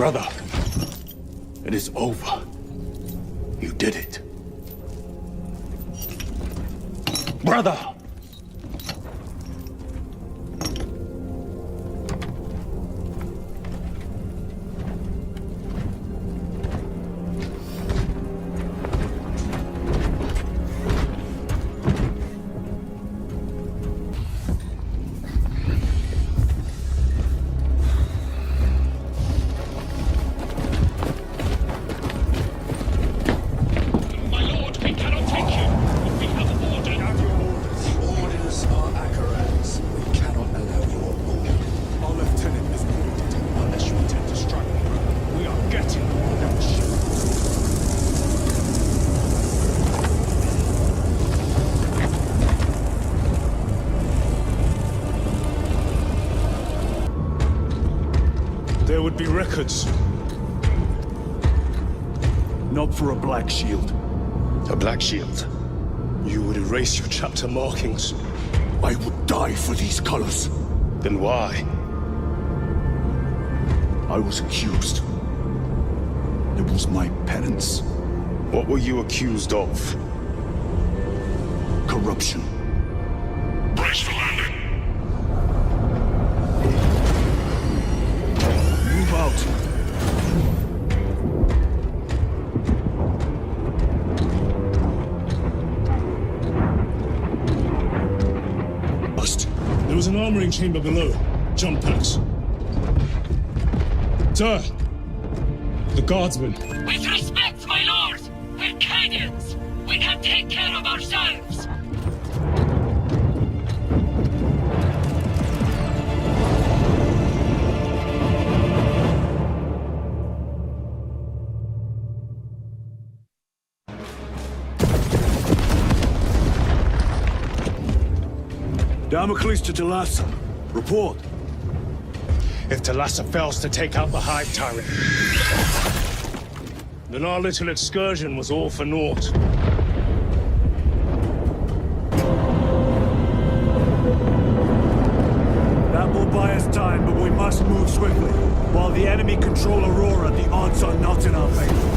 Brother, it is over. You did it. Brother! There would be records. Not for a black shield. A black shield? You would erase your chapter markings. I would die for these colors. Then why? I was accused. It was my penance. What were you accused of? Corruption. Brace for landing. Move out. There was an armoring chamber below. Jump packs. Sir! The guardsmen. With respect, my lord! We're Cadians! We can take care of ourselves! Damocles to Talassa. Report. If Talassa fails to take out the Hive Tyrant, then our little excursion was all for naught. That will buy us time, but we must move swiftly. While the enemy control Aurora, the odds are not in our favor.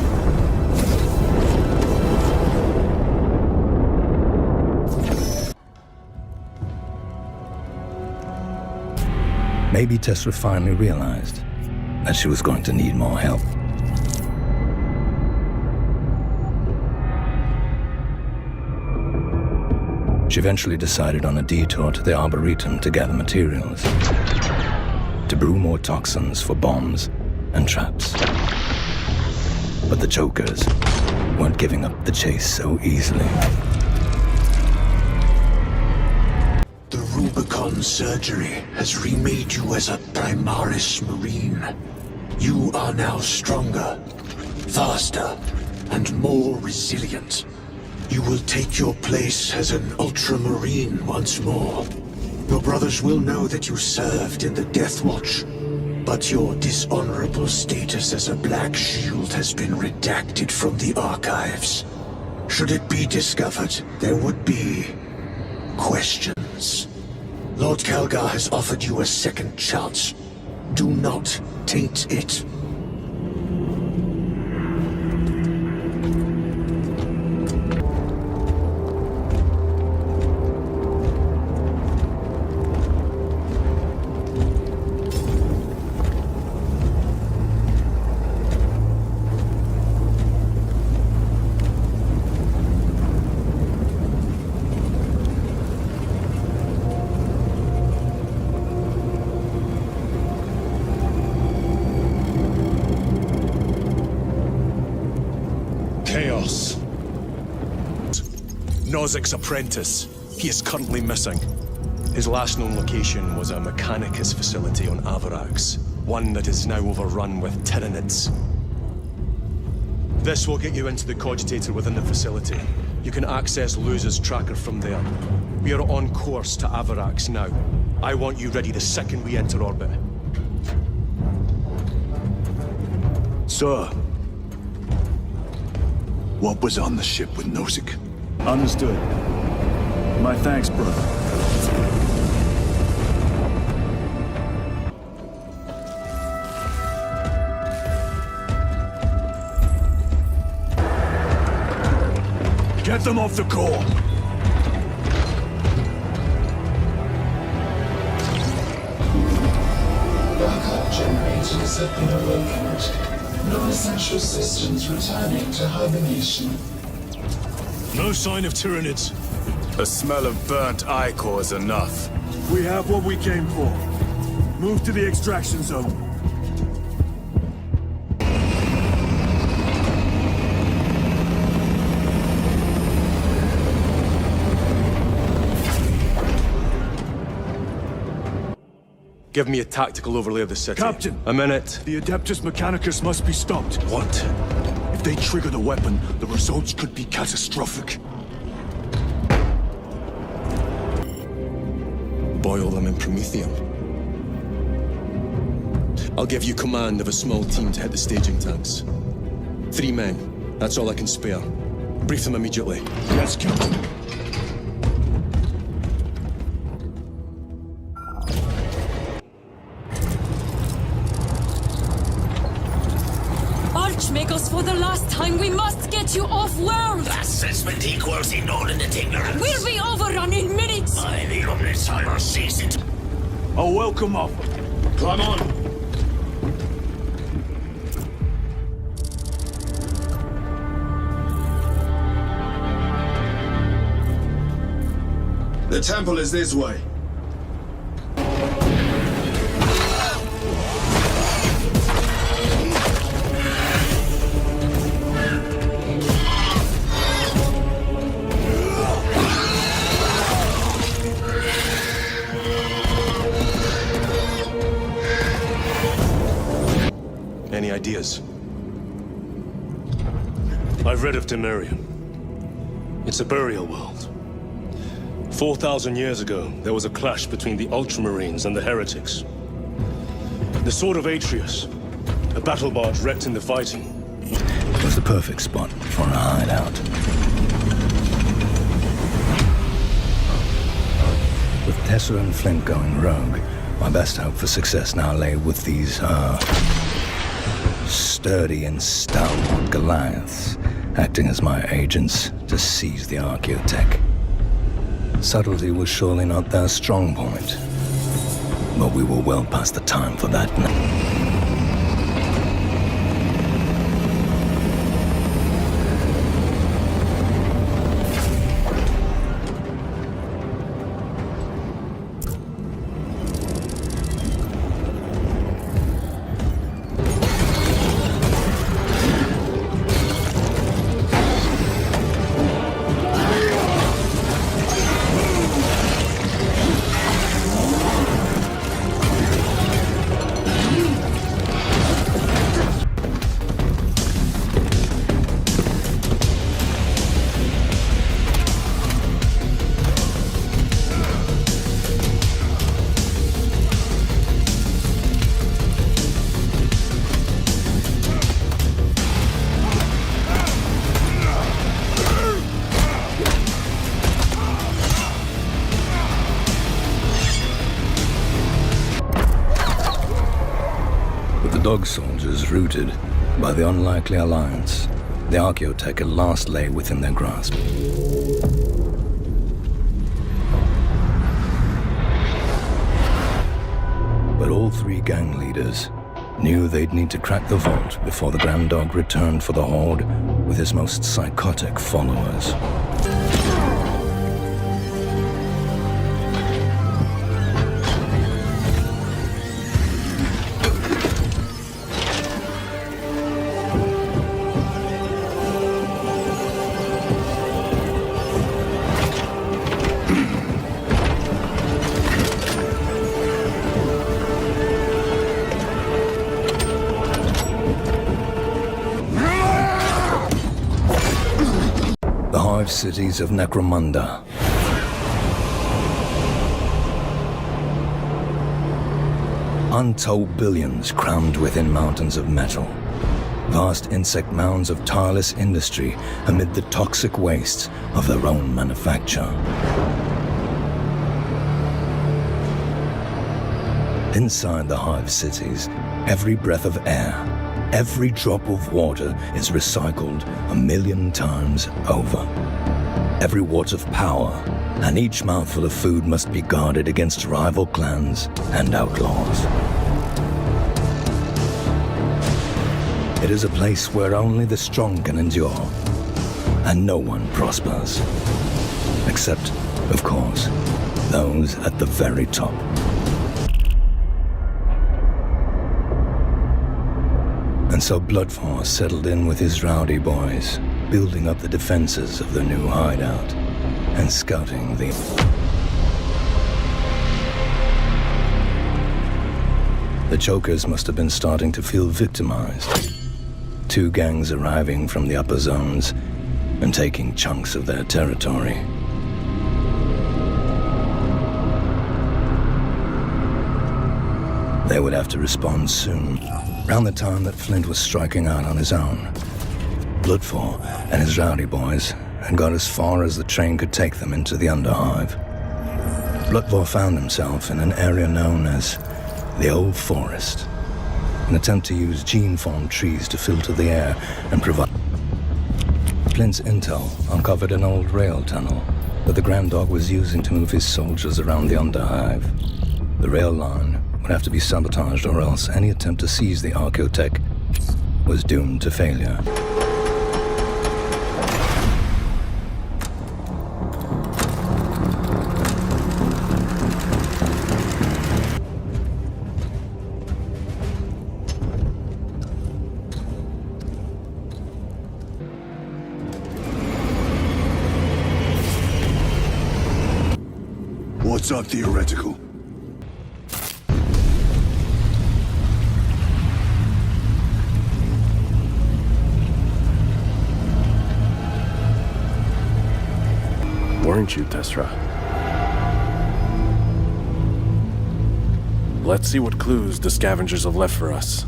Maybe Tessera finally realized that she was going to need more help. She eventually decided on a detour to the Arboretum to gather materials, to brew more toxins for bombs and traps. But the Jokers weren't giving up the chase so easily. The Rubicon surgery has remade you as a Primaris Marine. You are now stronger, faster, and more resilient. You will take your place as an Ultramarine once more. Your brothers will know that you served in the Death Watch, but your dishonorable status as a Black Shield has been redacted from the archives. Should it be discovered, there would be questions. Lord Calgar has offered you a second chance. Do not taint it. Chaos. Nozik's apprentice. He is currently missing. His last known location was a Mechanicus facility on Avarax, one that is now overrun with Tyranids. This will get you into the cogitator within the facility. You can access Luz's tracker from there. We are on course to Avarax now. I want you ready the second we enter orbit. Sir. What was on the ship with Nozick? Understood. My thanks, brother. Get them off the core! Backup generators have been awakened. No essential systems returning to hibernation. No sign of Tyranids. The smell of burnt ichor is enough. We have what we came for. Move to the extraction zone. Give me a tactical overlay of the city. Captain! A minute. The Adeptus Mechanicus must be stopped. What? If they trigger the weapon, the results could be catastrophic. Boil them in promethium. I'll give you command of a small team to hit the staging tanks. 3 men. That's all I can spare. Brief them immediately. Yes, Captain. Archmagos, for the last time, we must get you off-world! Assessment equals inordinate ignorance. We'll be overrun in minutes! By the Omnissiah sees it. A welcome offer. Climb on! The temple is this way. Any ideas? I've read of Temerium. It's a burial world. 4,000 years ago, there was a clash between the Ultramarines and the Heretics. The Sword of Atreus, a battle barge wrecked in the fighting. It was the perfect spot for a hideout. With Tessa and Flint going rogue, my best hope for success now lay with these, sturdy and stalwart Goliaths, acting as my agents to seize the Archaeotech. Subtlety was surely not their strong point, but we were well past the time for that now. Dog soldiers routed by the unlikely alliance, the Archaeotech at last lay within their grasp. But all 3 gang leaders knew they'd need to crack the vault before the Grand Dog returned for the Horde with his most psychotic followers. Cities of Necromunda. Untold billions crammed within mountains of metal. Vast insect mounds of tireless industry amid the toxic wastes of their own manufacture. Inside the hive cities, every breath of air, every drop of water is recycled 1,000,000 times over. Every watt of power and each mouthful of food must be guarded against rival clans and outlaws. It is a place where only the strong can endure, and no one prospers. Except, of course, those at the very top. And so Bloodforce settled in with his rowdy boys, building up the defenses of the new hideout, and scouting the... The Chokers must have been starting to feel victimized. 2 gangs arriving from the upper zones and taking chunks of their territory. They would have to respond soon, around the time that Flint was striking out on his own. Bloodfor and his rowdy boys had got as far as the train could take them into the Underhive. Bloodfor found himself in an area known as the Old Forest, an attempt to use gene-formed trees to filter the air and provide... Flint's intel uncovered an old rail tunnel that the Grand Dog was using to move his soldiers around the Underhive. The rail line would have to be sabotaged, or else any attempt to seize the Archaeotech was doomed to failure. What's up, theoretical? Weren't you, Tesra? Let's see what clues the scavengers have left for us.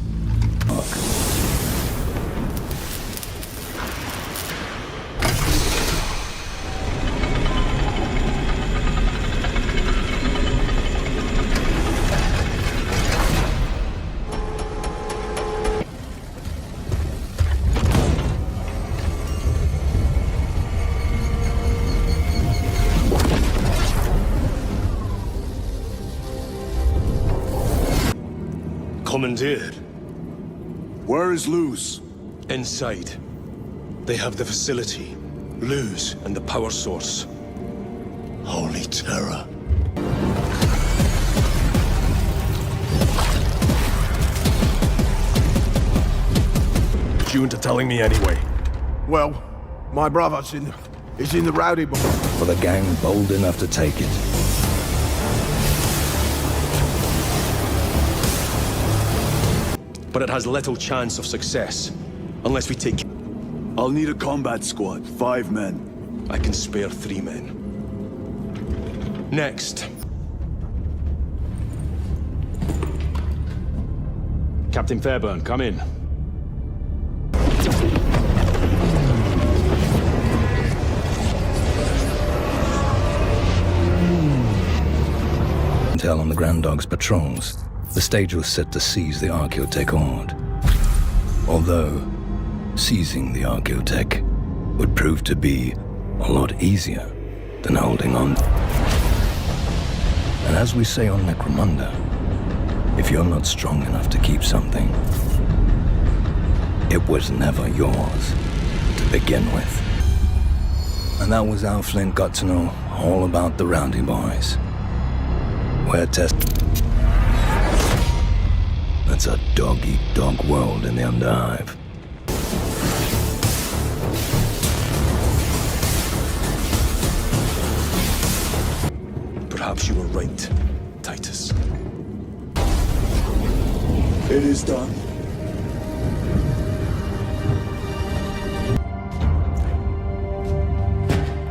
Commandeered. Where is Luz? Inside. They have the facility, Luz, and the power source. Holy terror. What you into telling me anyway? Well, my brother's in the rowdy boy. For the gang bold enough to take it. But it has little chance of success, unless we take... I'll need a combat squad, 5 men. I can spare 3 men. Next. Captain Fairburn, come in. Intel on the Grand Dog's patrols. The stage was set to seize the Archaeotech Horde. Although, seizing the Archaeotech would prove to be a lot easier than holding on. And as we say on Necromunda, if you're not strong enough to keep something, it was never yours to begin with. And that was how Flint got to know all about the Rowdy Boys. Where It's a dog-eat-dog world in the Underhive. Perhaps you were right, Titus. It is done.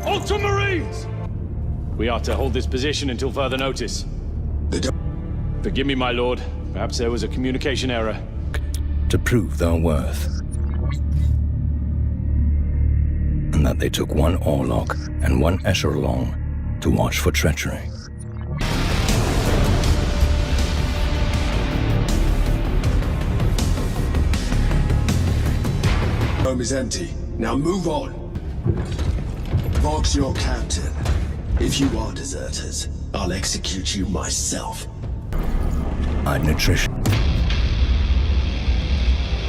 Ultramarines! We are to hold this position until further notice. Forgive me, my lord. Perhaps there was a communication error. To prove their worth. And that they took 1 Orlok and 1 Escher along to watch for treachery. Home is empty. Now move on. Vox your captain. If you are deserters, I'll execute you myself. I'd nutrition.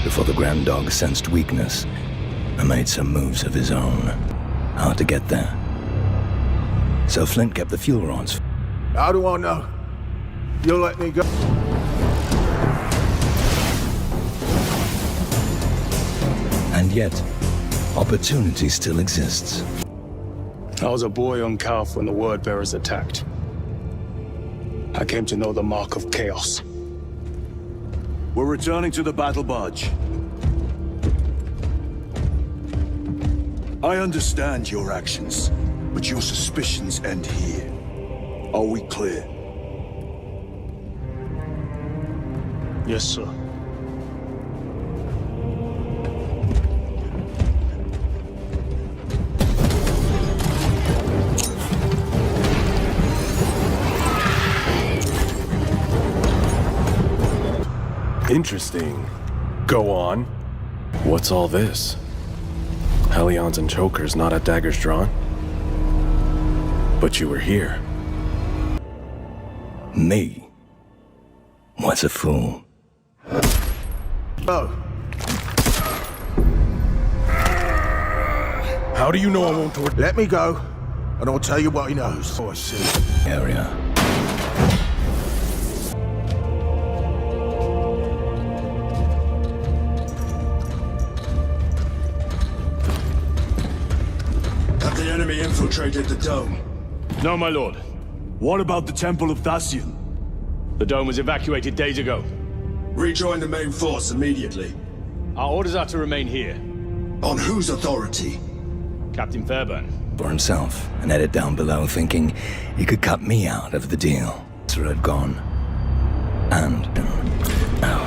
Before the Grand Dog sensed weakness and made some moves of his own. Hard to get there. So Flint kept the fuel rods. How do I know? You'll let me go? And yet, opportunity still exists. I was a boy on Calf when the Word Bearers attacked. I came to know the mark of chaos. We're returning to the battle barge. I understand your actions, but your suspicions end here. Are we clear? Yes, sir. Interesting. Go on. What's all this? Hellions and chokers not at daggers drawn? But you were here. Me was a fool. Oh. How do you know I won't torture? Let me go, and I'll tell you what he knows. Oh, I see. Area. Have the enemy infiltrated the dome? No, my lord. What about the Temple of Thasian? The dome was evacuated days ago. Rejoin the main force immediately. Our orders are to remain here. On whose authority? Captain Fairburn. For himself, and headed down below thinking he could cut me out of the deal. Sir had gone. And now.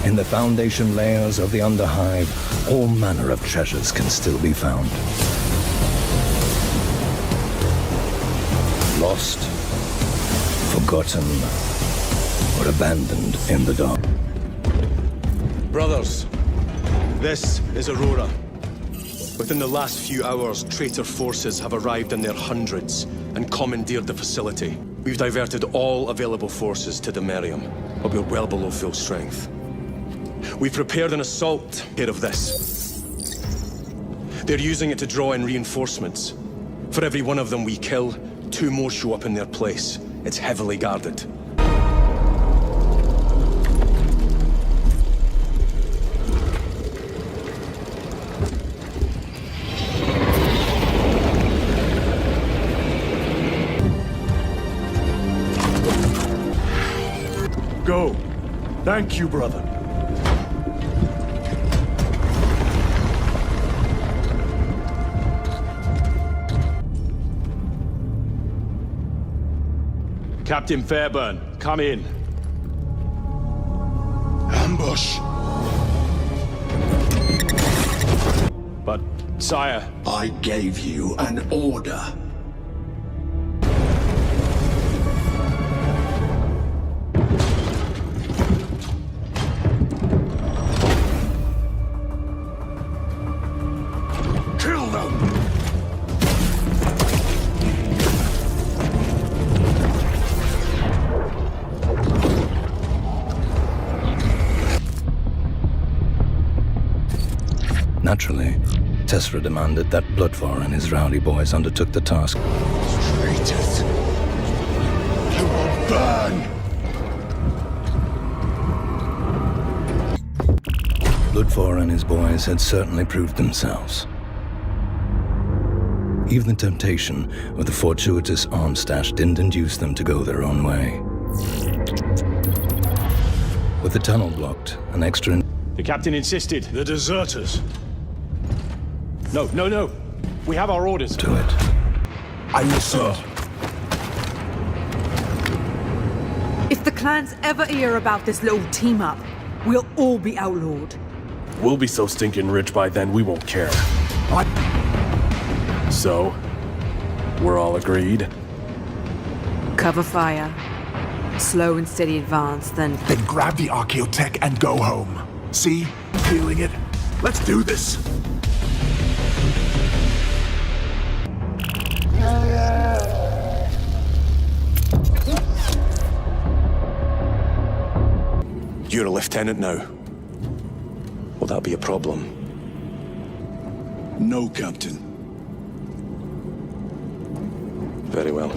In the foundation layers of the Underhive, all manner of treasures can still be found. Lost, forgotten, or abandoned in the dark. Brothers, this is Aurora. Within the last few hours, traitor forces have arrived in their hundreds and commandeered the facility. We've diverted all available forces to Demerium, but we're well below full strength. We've prepared an assault here of this. They're using it to draw in reinforcements. For every one of them we kill, 2 more show up in their place. It's heavily guarded. Go. Thank you, brother. Captain Fairburn, come in. Ambush! But, sire... I gave you an order. Kill them! Naturally, Tessera demanded that Bloodvar and his rowdy boys undertook the task. Traitors! You will burn! Bloodvar and his boys had certainly proved themselves. Even the temptation of the fortuitous arms stash didn't induce them to go their own way. With the tunnel blocked, an extra... The captain insisted. The deserters. No. We have our orders. to it. I listen. If the clans ever hear about this little team-up, we'll all be outlawed. We'll be so stinking rich by then we won't care. So, We're all agreed? Cover fire. Slow and steady advance, then... Then grab the archaeotech and go home. See? Feeling it? Let's do this! You're a lieutenant now. Will that be a problem? No, Captain. Very well.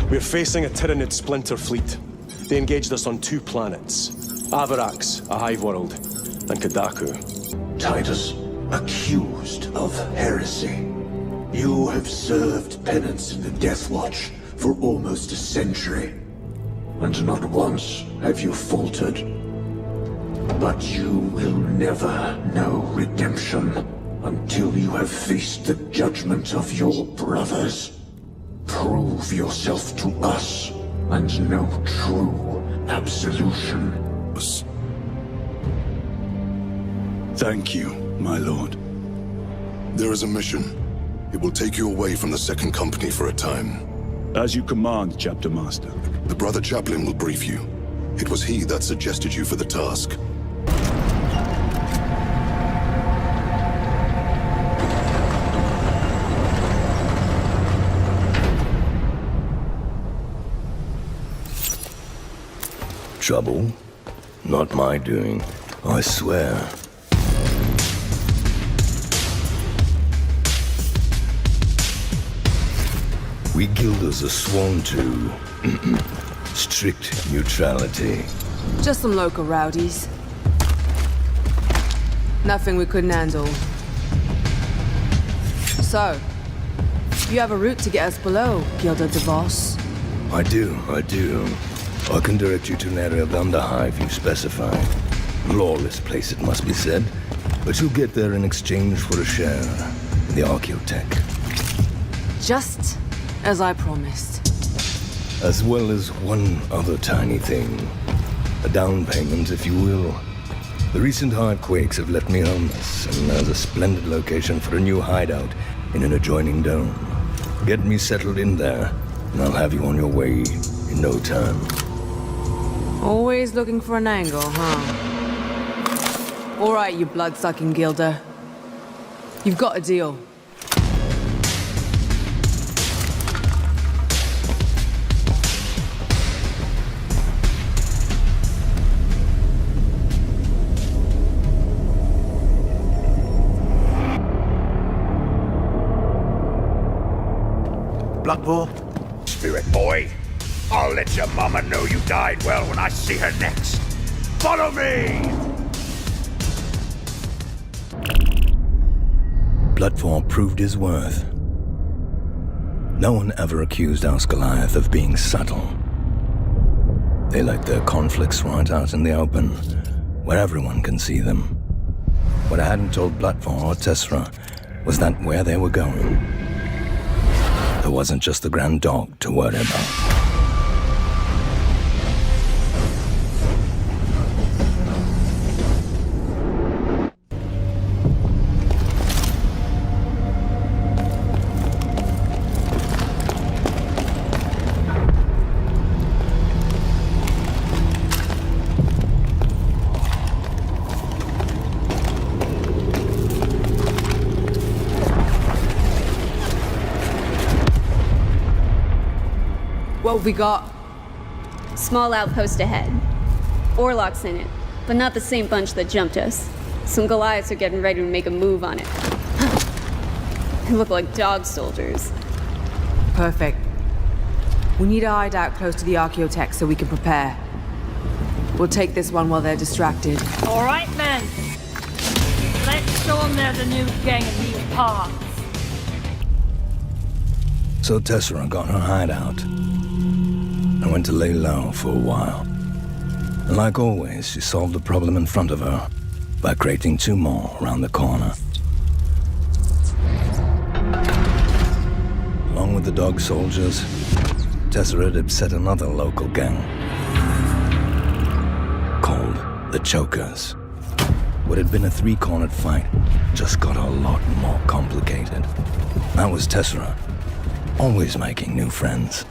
We're facing a Tyranid splinter fleet. They engaged us on 2 planets. Avarax, a hive world, and Kadaku. Titus, accused of heresy. You have served penance in the Death Watch for almost a century. And not once have you faltered. But you will never know redemption until you have faced the judgment of your brothers. Prove yourself to us and know true absolution. Thank you, my lord. There is a mission. It will take you away from the Second Company for a time. As you command, Chapter Master. The Brother Chaplain will brief you. It was he that suggested you for the task. Trouble? Not my doing, I swear. We Guilders are sworn to strict neutrality. Just some local rowdies. Nothing we couldn't handle. So, you have a route to get us below, Gilda DeVos? I do. I can direct you to an area of the Underhive you specify. Lawless place, it must be said, but you'll get there in exchange for a share in the archaeotech. Just as I promised. As well as one other tiny thing. A down payment, if you will. The recent hive quakes have left me homeless, and there's a splendid location for a new hideout in an adjoining dome. Get me settled in there, and I'll have you on your way in no time. Always looking for an angle, huh? All right, you blood-sucking Gilder. You've got a deal. Bloodball? Spirit boy, I'll let your mama know you died well when I see her next. Follow me! Bloodfall proved his worth. No one ever accused House Goliath of being subtle. They let their conflicts right out in the open, where everyone can see them. What I hadn't told Bloodfall or Tessera was that where they were going, there wasn't just the Grand Dog to worry about. What have we got? Small outpost ahead. Orlocks in it, but not the same bunch that jumped us. Some Goliaths are getting ready to make a move on it. They look like dog soldiers. Perfect. We need a hideout close to the archaeotech so we can prepare. We'll take this one while they're distracted. All right, men. Let's show them they're the new gang in these parts. So Tessera got her hideout and went to lay low for a while. And like always, she solved the problem in front of her by creating 2 more around the corner. Along with the dog soldiers, Tessera had upset another local gang called the Chokers. what had been a three-cornered fight just got a lot more complicated. That was Tessera, always making new friends.